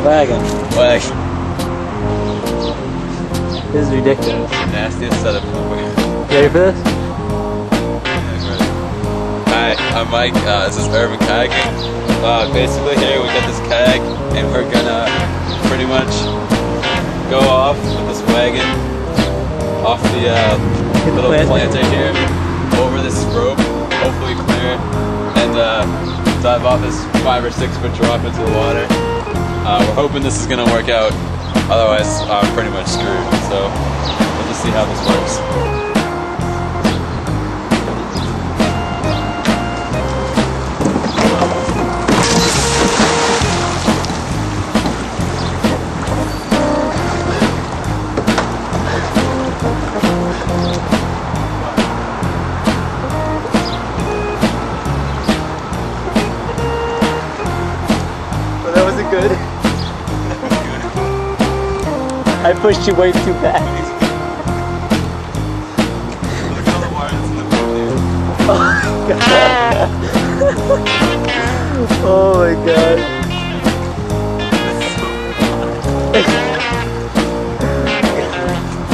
Wagon. Wagon. This is ridiculous. Nastiest setup ever. Ready for this? Hi, I'm Mike. This is Urban Kayaking. Basically here we got this kayak and we're gonna pretty much go off with this wagon off the little planter here over this rope, hopefully clear, and dive off this 5 or 6 foot drop into the water. We're hoping this is gonna work out, otherwise I'm pretty much screwed, so we'll just see how this works. That wasn't good. I pushed you way too fast. Look at all the wires in the boat. Oh my god. Oh my god.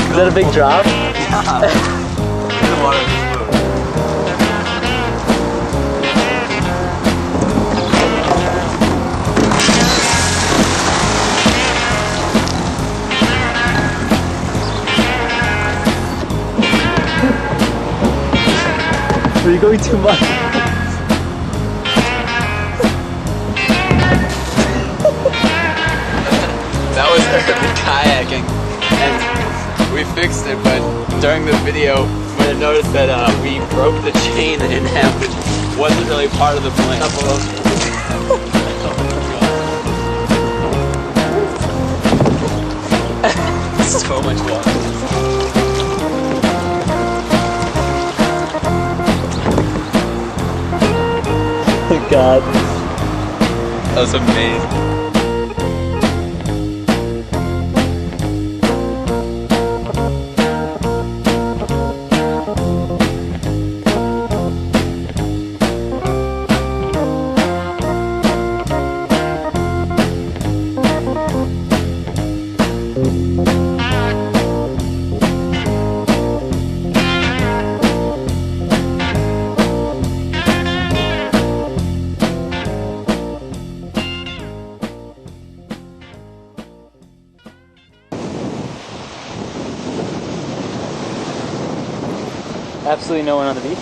Is that a big drop? Yeah. The water in this boat. Are you going too much? That was urban kayaking, and we fixed it, but during the video, you might have noticed that we broke the chain in half, which wasn't really part of the plan. So much water. God. That was amazing. Absolutely no one on the beach.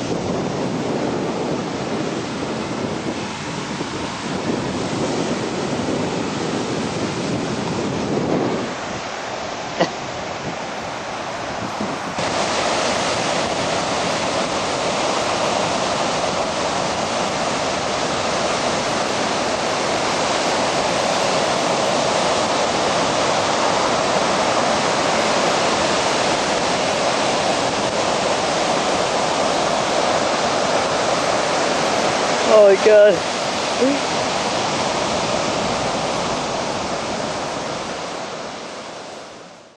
Oh my god.